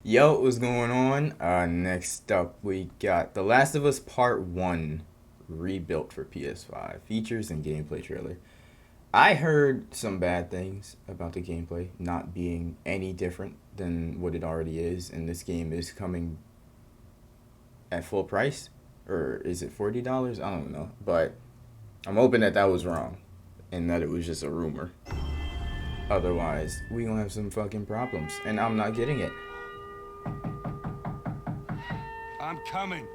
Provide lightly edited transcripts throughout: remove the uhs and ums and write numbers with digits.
Yo, what's going on? Next up, we got The Last of Us Part 1 rebuilt for PS5. Features and gameplay trailer. I heard some bad things about the gameplay not being any different than what it already is, and this game is coming at full price. Or is it $40? I don't know. But I'm hoping that was wrong and that it was just a rumor. Otherwise, we gonna have some fucking problems, and I'm not getting it. I'm coming.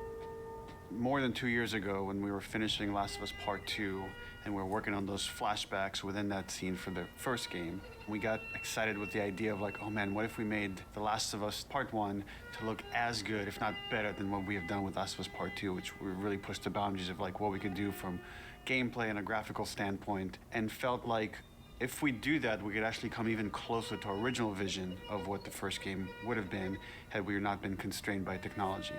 More than 2 years ago, when we were finishing Last of Us Part 2, and we were working on those flashbacks within that scene for the first game, we got excited with the idea of like, oh man, what if we made The Last of Us Part 1 to look as good, if not better, than what we have done with Last of Us Part 2, which we really pushed the boundaries of like what we could do from gameplay and a graphical standpoint, and felt like if we do that, we could actually come even closer to our original vision of what the first game would have been had we not been constrained by technology.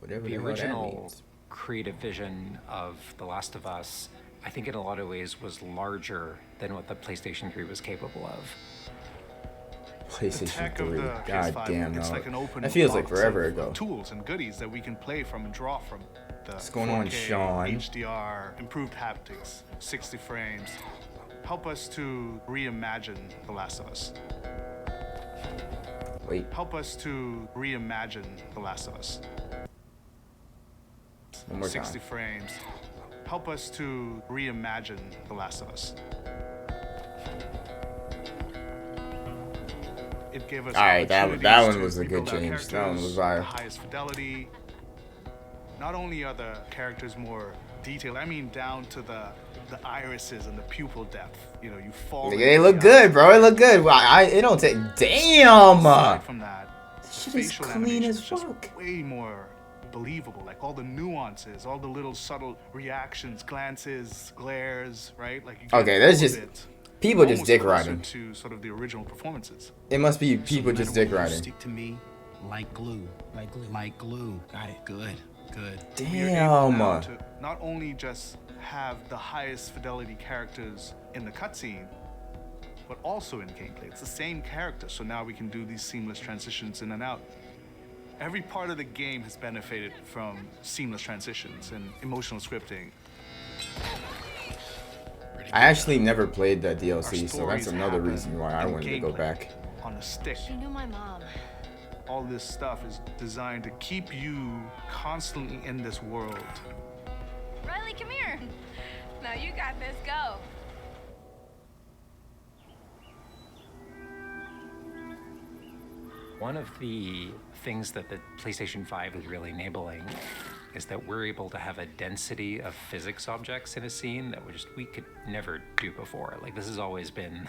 Whatever The hell that original means. creative vision of The Last of Us, I think in a lot of ways was larger than what the PlayStation 3 was capable of. PlayStation 3. God PS5, damn, it's no. like an open That feels like box forever of ago. Tools and goodies that we can play from and draw from. The What's going on, 4K, Sean? HDR, improved haptics, 60 frames. Help us to reimagine The Last of Us. Wait, Help us to reimagine The Last of Us. one more 60 time. frames. Help us to reimagine The Last of Us. It gave us Alright, that one opportunities was to a good rebuild our change. That one was characters, fire. the highest fidelity. Not only are the characters more detailed, I mean down to the irises and the pupil depth. You know, you fall. Nigga, they look good, bro. It look good. It don't take. Damn. Aside from that, Shit is facial clean animation as is just fuck. way more believable. Like all the nuances, all the little subtle reactions, glances, glares, right? Like you get Okay, that's all of just it people just almost dick closer riding. to sort of the original performances. It must be people No just matter dick what, you riding. Stick to me like glue. Like glue. Like glue. Got it. Good. Good. We are able now Damn. to not only just have the highest fidelity characters in the cutscene, but also in gameplay. It's the same character, so now we can do these seamless transitions in and out. Every part of the game has benefited from seamless transitions and emotional scripting. I actually never played that Our DLC, so that's stories another happen reason why I in wanted to go gameplay, back. on a stick. She knew my mom. All this stuff is designed to keep you constantly in this world. Riley, come here. Now you got this. Go. One of the things that the PlayStation 5 is really enabling is that we're able to have a density of physics objects in a scene that we could never do before. Like, this has always been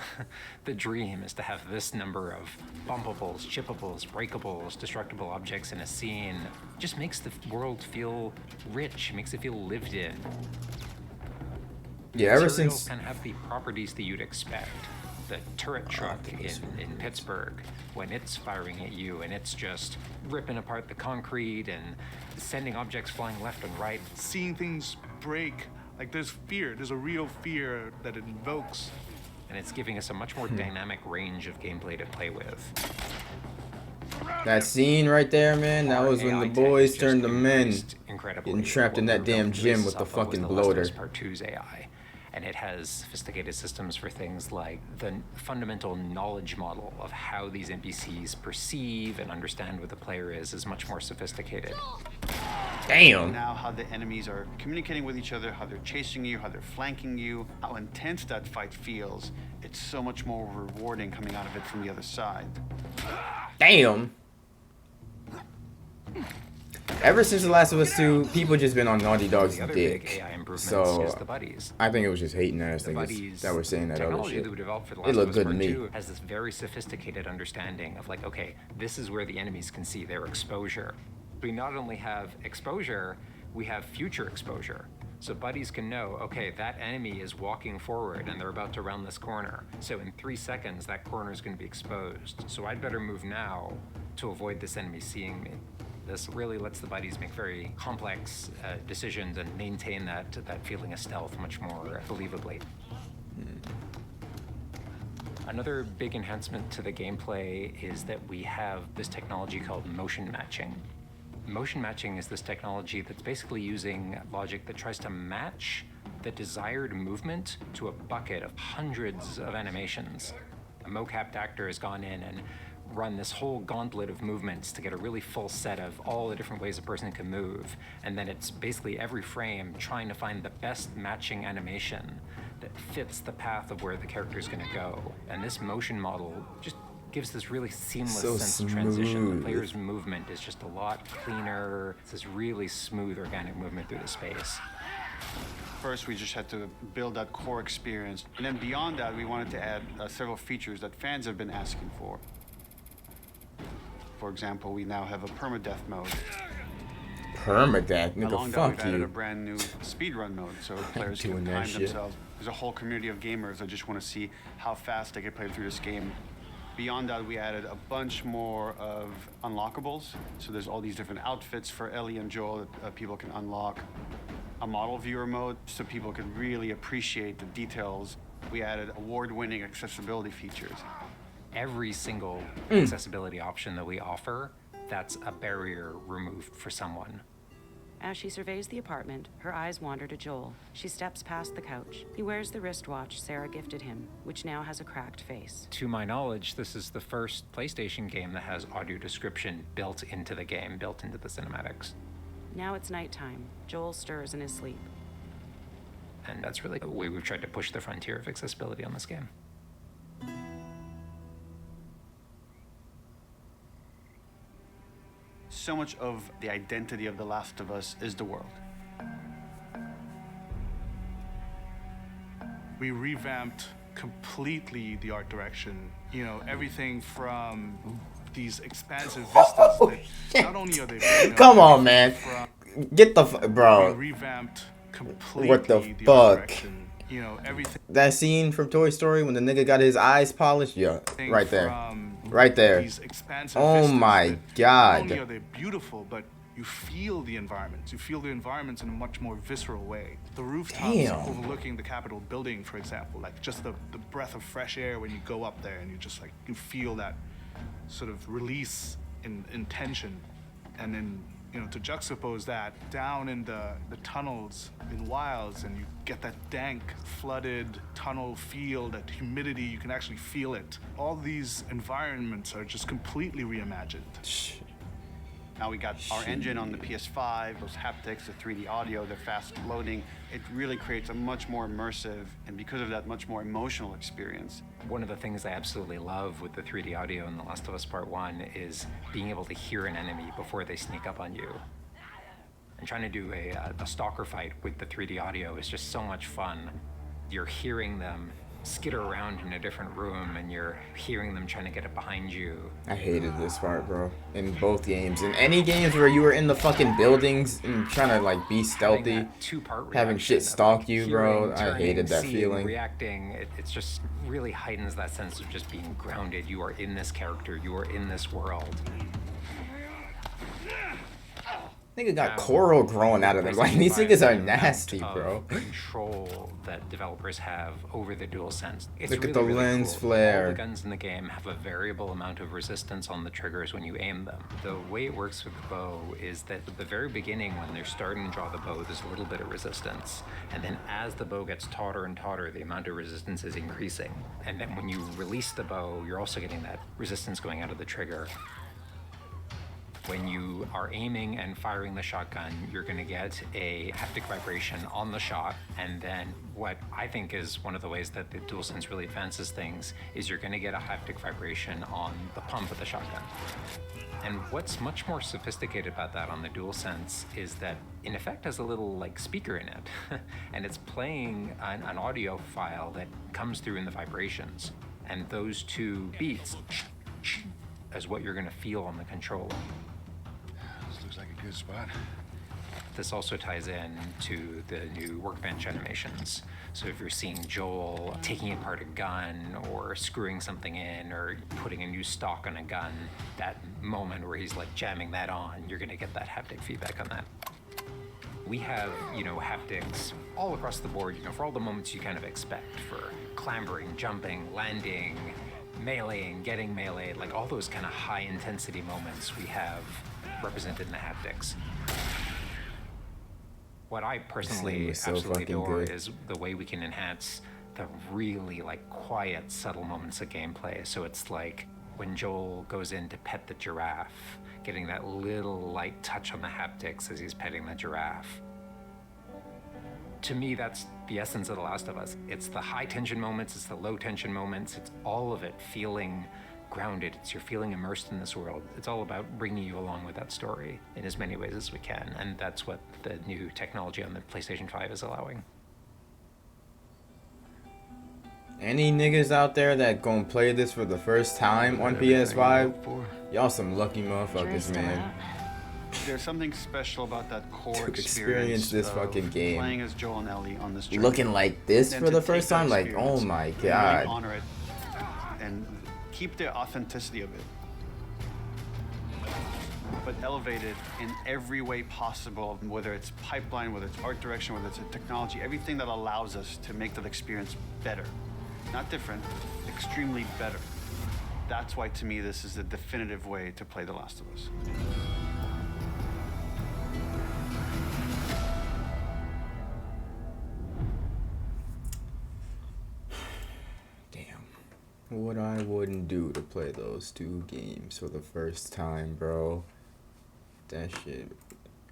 the dream, is to have this number of bumpables, chippables, breakables, destructible objects in a scene. It just makes the world feel rich, makes it feel lived in. Yeah, ever Materials since can have the properties that you'd expect. The turret truck in Pittsburgh, when it's firing at you and it's just ripping apart the concrete and sending objects flying left and right. Seeing things break, like there's fear, there's a real fear that it invokes. And it's giving us a much more dynamic range of gameplay to play with. that scene right there, man, that Our was when AI the tech boys has turned just to men. increased incredibly. Getting trapped in What that we're damn building gym bases with the off of was fucking The Last of bloater. Us Part 2's AI. And it has sophisticated systems for things like the fundamental knowledge model of how these NPCs perceive and understand what the player is much more sophisticated. Damn. Now how the enemies are communicating with each other, how they're chasing you, how they're flanking you, how intense that fight feels. It's so much more rewarding coming out of it from the other side. Damn. Ever since The Last of Us 2, people just been on Naughty Dog's The other big dick. AI improvements So is the buddies. I think it was just hating ass The niggas buddies that were saying that other technology shit. that we developed for The It Last looked of Us good to Part me. 2 has this very sophisticated understanding of like, okay, this is where the enemies can see their exposure. We not only have exposure, we have future exposure. So buddies can know, okay, that enemy is walking forward and they're about to round this corner. So in 3 seconds, that corner is going to be exposed. So I'd better move now to avoid this enemy seeing me. This really lets the buddies make very complex decisions and maintain that feeling of stealth much more believably. Another big enhancement to the gameplay is that we have this technology called motion matching. Motion matching is this technology that's basically using logic that tries to match the desired movement to a bucket of hundreds of animations. A mocapped actor has gone in and run this whole gauntlet of movements to get a really full set of all the different ways a person can move. And then it's basically every frame trying to find the best matching animation that fits the path of where the character is going to go. And this motion model just gives this really seamless sense of transition. The player's movement is just a lot cleaner. It's this really smooth, organic movement through the space. First, we just had to build that core experience. And then beyond that, we wanted to add several features that fans have been asking for. For example, we now have a permadeath mode. Permadeath? Nigga, Along that, fuck we've added you. a brand new speedrun mode, so players can Doing that time shit. themselves. There's a whole community of gamers that just want to see how fast they can play through this game. Beyond that, we added a bunch more of unlockables. So there's all these different outfits for Ellie and Joel that people can unlock. A model viewer mode, so people can really appreciate the details. We added award-winning accessibility features. Every single accessibility option that we offer, that's a barrier removed for someone. As she surveys the apartment, her eyes wander to Joel. She steps past the couch. He wears the wristwatch Sarah gifted him, which now has a cracked face. To my knowledge, this is the first PlayStation game that has audio description built into the game, built into the cinematics. Now it's nighttime. Joel stirs in his sleep. And that's really the way we've tried to push the frontier of accessibility on this game. So much of the identity of The Last of Us is the world. We revamped completely the art direction. You know, everything from these expansive vistas that not only are they Come on, man. Get the we bro. revamped completely What the art fuck? direction. You know, everything That scene from Toy Story when the nigga got his eyes polished? Yeah, right there. from Right there. these expansive Oh vistas my that Not God. only are they beautiful, but you feel the environments. You feel the environments in a much more visceral way. The rooftops Damn. overlooking the Capitol building, for example, like just the breath of fresh air when you go up there and you just like, you feel that sort of release in tension. And then, you know, to juxtapose that down in the tunnels in Wilds, and you get that dank, flooded tunnel feel, that humidity, you can actually feel it. All these environments are just completely reimagined. Now we got our engine on the PS5, those haptics, the 3D audio, the fast loading. It really creates a much more immersive, and because of that, much more emotional experience. One of the things I absolutely love with the 3D audio in The Last of Us Part 1 is being able to hear an enemy before they sneak up on you. And trying to do a stalker fight with the 3D audio is just so much fun. You're hearing them skitter around in a different room, and you're hearing them trying to get it behind you. I hated this part, bro. In both games. In any games where you were in the fucking buildings and trying to like be stealthy, Having that two-part having reaction shit of, stalk like, you, bro. hearing, I turning, hated that seeing, feeling. Reacting, it's just really heightens that sense of just being grounded. You are in this character. You are in this world. Nigga got coral growing out of them. Like, these niggas are nasty, Amount bro. of control that developers have over the DualSense. It's Look at really, the really lens cool. flare. All the guns in the game have a variable amount of resistance on the triggers when you aim them. The way it works with the bow is that at the very beginning, when they're starting to draw the bow, there's a little bit of resistance. And then as the bow gets tauter and tauter, the amount of resistance is increasing. And then when you release the bow, you're also getting that resistance going out of the trigger. When you are aiming and firing the shotgun, you're going to get a haptic vibration on the shot. And then what I think is one of the ways that the DualSense really advances things is you're going to get a haptic vibration on the pump of the shotgun. And what's much more sophisticated about that on the DualSense is that in effect has a little like speaker in it. And it's playing an audio file that comes through in the vibrations. And those two beats is what you're going to feel on the controller. This looks like a good spot. this also ties in to the new workbench animations. So if you're seeing Joel taking apart a gun or screwing something in or putting a new stock on a gun, that moment where he's like jamming that on, you're gonna get that haptic feedback on that. We have, haptics all across the board, for all the moments you kind of expect, for clambering, jumping, landing, meleeing, getting meleeed, like all those kind of high intensity moments we have represented in the haptics. What I personally was so absolutely fucking adore good. is the way we can enhance the really quiet, subtle moments of gameplay. So it's like when Joel goes in to pet the giraffe, getting that little light touch on the haptics as he's petting the giraffe. To me, that's the essence of The Last of Us. It's the high tension moments, it's the low tension moments, it's all of it feeling grounded. You're feeling immersed in this world. It's all about bringing you along with that story in as many ways as we can, and that's what the new technology on the PlayStation 5 is allowing. Any niggas out there that gonna play this for the first time on PS5, y'all some lucky motherfuckers, man. There's something special about that core To experience experience this of fucking game. playing as Joel and Ellie on this journey. Looking like this Then for to the take first that time, like, oh experience my and really god. honor it and keep the authenticity of it, but elevate it in every way possible, whether it's pipeline, whether it's art direction, whether it's technology, everything that allows us to make that experience better. Not different, extremely better. That's why, to me, this is the definitive way to play The Last of Us. What I wouldn't do to play those two games for the first time, bro. That shit.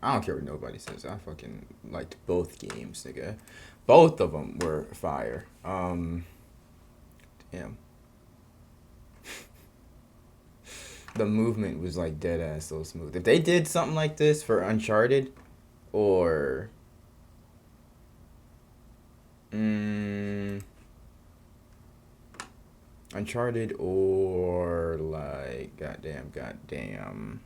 I don't care what nobody says. I fucking liked both games, nigga. Both of them were fire. Damn. The movement was like dead ass so smooth. If they did something like this for Uncharted or Uncharted or like goddamn.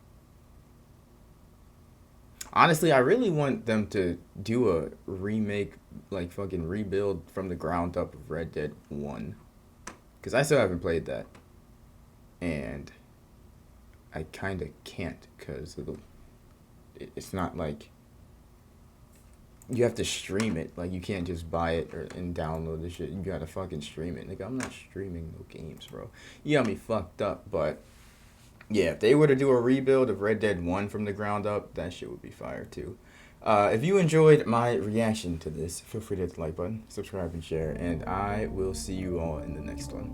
Honestly, I really want them to do a remake, like fucking rebuild from the ground up of Red Dead 1. Because I still haven't played that. And I kind of can't because it's not like you have to stream it. Like, you can't just buy it and download the shit. You gotta fucking stream it. Like, I'm not streaming no games, bro. You got me fucked up, but yeah, if they were to do a rebuild of Red Dead 1 from the ground up, that shit would be fire too. If you enjoyed my reaction to this, feel free to hit the like button, subscribe, and share, and I will see you all in the next one.